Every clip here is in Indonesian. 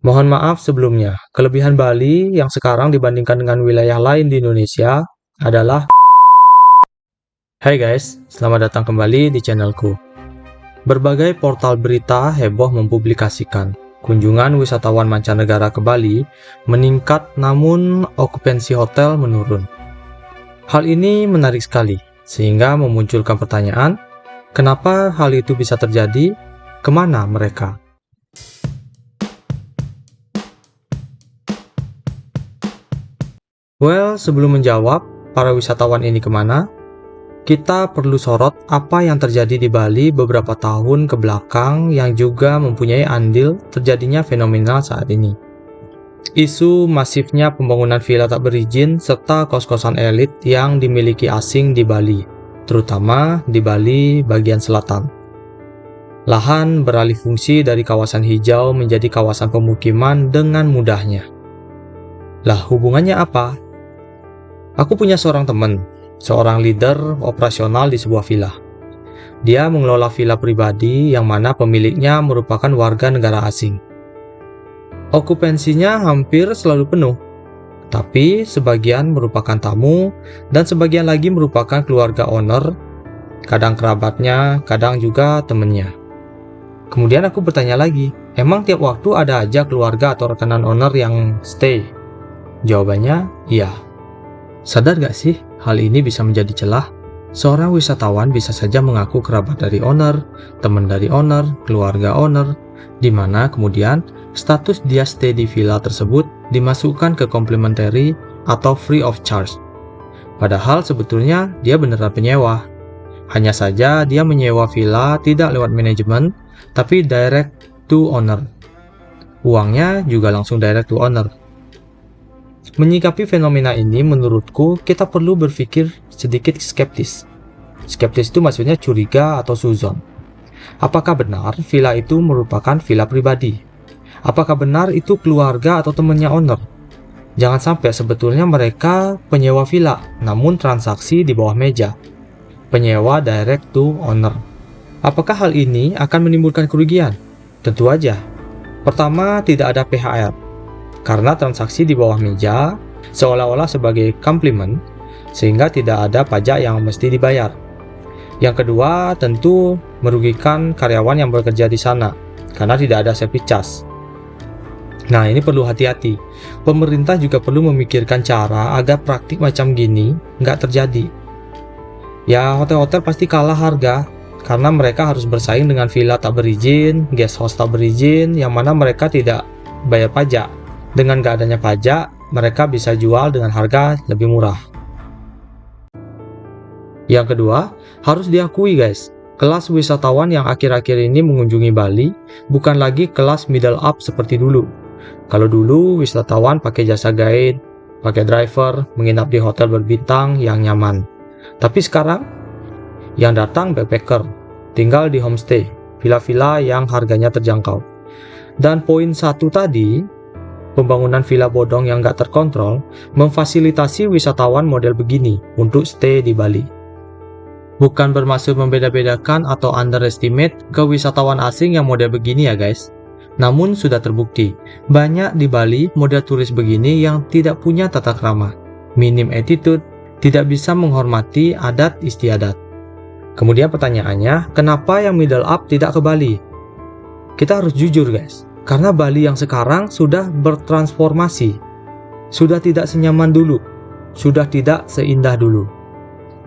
Mohon maaf sebelumnya, kelebihan Bali yang sekarang dibandingkan dengan wilayah lain di Indonesia adalah. Hai guys, selamat datang kembali di channelku. Berbagai portal berita heboh mempublikasikan kunjungan wisatawan mancanegara ke Bali meningkat namun okupansi hotel menurun. Hal ini menarik sekali, sehingga memunculkan pertanyaan, kenapa hal itu bisa terjadi? Kemana mereka? Well, sebelum menjawab para wisatawan ini kemana, kita perlu sorot apa yang terjadi di Bali beberapa tahun ke belakang yang juga mempunyai andil terjadinya fenomena saat ini. Isu masifnya pembangunan villa tak berizin serta kos-kosan elit yang dimiliki asing di Bali, terutama di Bali bagian selatan. Lahan beralih fungsi dari kawasan hijau menjadi kawasan pemukiman dengan mudahnya. Lah, hubungannya apa? Aku punya seorang teman, seorang leader operasional di sebuah villa. Dia mengelola villa pribadi yang mana pemiliknya merupakan warga negara asing. Okupansinya hampir selalu penuh, tapi sebagian merupakan tamu dan sebagian lagi merupakan keluarga owner, kadang kerabatnya, kadang juga temannya. Kemudian aku bertanya lagi, emang tiap waktu ada aja keluarga atau rekanan owner yang stay? Jawabannya, iya. Sadar gak sih, hal ini bisa menjadi celah? Seorang wisatawan bisa saja mengaku kerabat dari owner, teman dari owner, keluarga owner, di mana kemudian status dia stay di villa tersebut dimasukkan ke complimentary atau free of charge. Padahal sebetulnya dia beneran penyewa. Hanya saja dia menyewa villa tidak lewat manajemen, tapi direct to owner. Uangnya juga langsung direct to owner. Menyikapi fenomena ini, menurutku kita perlu berpikir sedikit skeptis. Skeptis itu maksudnya curiga atau suzon. Apakah benar villa itu merupakan villa pribadi? Apakah benar itu keluarga atau temannya owner? Jangan sampai sebetulnya mereka penyewa villa, namun transaksi di bawah meja. Penyewa direct to owner. Apakah hal ini akan menimbulkan kerugian? Tentu aja. Pertama, tidak ada PHR. Karena transaksi di bawah meja seolah-olah sebagai komplimen, sehingga tidak ada pajak yang mesti dibayar. Yang kedua, tentu merugikan karyawan yang bekerja di sana, karena tidak ada service charge. Nah, ini perlu hati-hati. Pemerintah juga perlu memikirkan cara agar praktik macam gini nggak terjadi. Ya, hotel-hotel pasti kalah harga, karena mereka harus bersaing dengan villa tak berizin, guest house tak berizin, yang mana mereka tidak bayar pajak. Dengan gak adanya pajak, mereka bisa jual dengan harga lebih murah. Yang kedua, harus diakui guys, kelas wisatawan yang akhir-akhir ini mengunjungi Bali bukan lagi kelas middle up seperti dulu. Kalau dulu wisatawan pakai jasa guide, pakai driver, menginap di hotel berbintang yang nyaman. Tapi sekarang, yang datang backpacker, tinggal di homestay, villa-villa yang harganya terjangkau. Dan poin satu tadi, pembangunan villa bodong yang gak terkontrol memfasilitasi wisatawan model begini untuk stay di Bali. Bukan bermaksud membeda-bedakan atau underestimate ke wisatawan asing yang model begini ya guys. Namun sudah terbukti, banyak di Bali model turis begini yang tidak punya tata krama, minim attitude, tidak bisa menghormati adat istiadat. Kemudian pertanyaannya, kenapa yang middle up tidak ke Bali? Kita harus jujur guys. Karena Bali yang sekarang sudah bertransformasi, sudah tidak senyaman dulu, sudah tidak seindah dulu.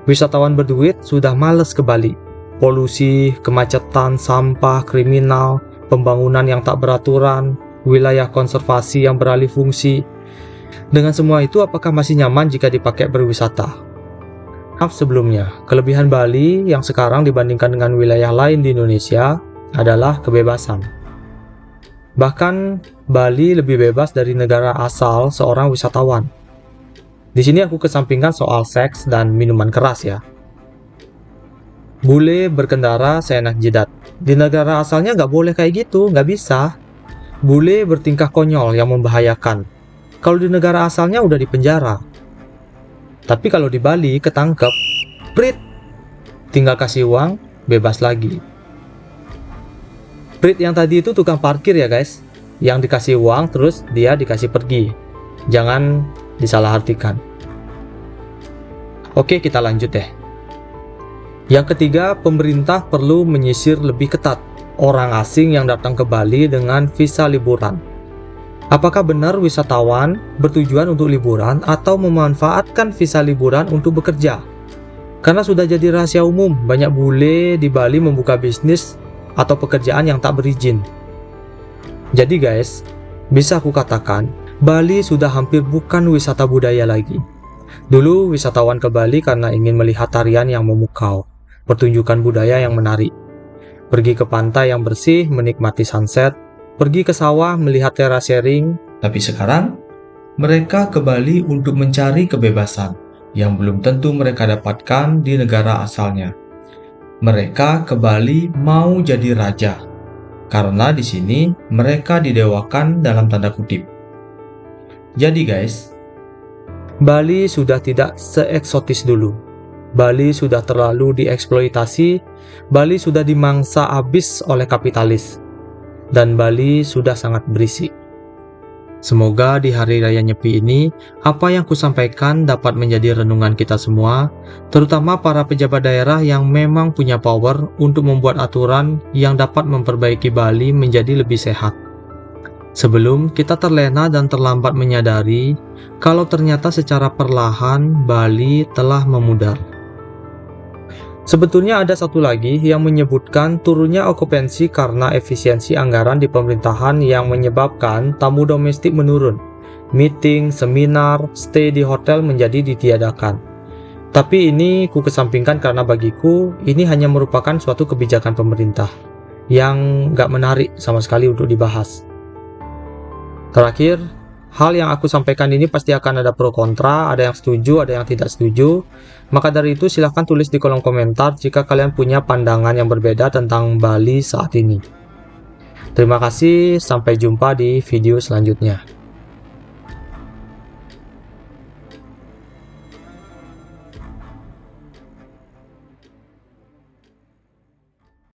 Wisatawan berduit sudah males ke Bali. Polusi, kemacetan, sampah, kriminal, pembangunan yang tak beraturan, wilayah konservasi yang beralih fungsi. Dengan semua itu, apakah masih nyaman jika dipakai berwisata? Maaf sebelumnya, kelebihan Bali yang sekarang dibandingkan dengan wilayah lain di Indonesia adalah kebebasan. Bahkan Bali lebih bebas dari negara asal seorang wisatawan. Di sini aku kesampingkan soal seks dan minuman keras ya. Bule berkendara seenak jidat. Di negara asalnya nggak boleh kayak gitu, nggak bisa. Bule bertingkah konyol yang membahayakan. Kalau di negara asalnya udah dipenjara. Tapi kalau di Bali ketangkep, prit, tinggal kasih uang, bebas lagi. Prit yang tadi itu tukang parkir ya guys. yang dikasih uang terus dia dikasih pergi. Jangan disalahartikan. Oke, kita lanjut deh. Yang ketiga, pemerintah perlu menyisir lebih ketat orang asing yang datang ke Bali dengan visa liburan. Apakah benar wisatawan bertujuan untuk liburan atau memanfaatkan visa liburan untuk bekerja? Karena sudah jadi rahasia umum, banyak bule di Bali membuka bisnis atau pekerjaan yang tak berizin. Jadi guys, bisa aku katakan, Bali sudah hampir bukan wisata budaya lagi. Dulu wisatawan ke Bali karena ingin melihat tarian yang memukau, pertunjukan budaya yang menarik. Pergi ke pantai yang bersih, menikmati sunset, pergi ke sawah melihat terasering. Tapi sekarang, mereka ke Bali untuk mencari kebebasan yang belum tentu mereka dapatkan di negara asalnya. Mereka ke Bali mau jadi raja, karena di sini mereka didewakan dalam tanda kutip. Jadi guys, Bali sudah tidak seeksotis dulu. Bali sudah terlalu dieksploitasi, Bali sudah dimangsa habis oleh kapitalis. Dan Bali sudah sangat berisik. Semoga di hari raya Nyepi ini, apa yang kusampaikan dapat menjadi renungan kita semua, terutama para pejabat daerah yang memang punya power untuk membuat aturan yang dapat memperbaiki Bali menjadi lebih sehat. Sebelum kita terlena dan terlambat menyadari kalau ternyata secara perlahan Bali telah memudar. Sebetulnya ada satu lagi yang menyebutkan turunnya okupansi karena efisiensi anggaran di pemerintahan yang menyebabkan tamu domestik menurun. Meeting, seminar, stay di hotel menjadi ditiadakan. Tapi ini ku kesampingkan karena bagiku ini hanya merupakan suatu kebijakan pemerintah yang gak menarik sama sekali untuk dibahas. Terakhir, hal yang aku sampaikan ini pasti akan ada pro kontra, ada yang setuju, ada yang tidak setuju. Maka dari itu silahkan tulis di kolom komentar jika kalian punya pandangan yang berbeda tentang Bali saat ini. Terima kasih, sampai jumpa di video selanjutnya.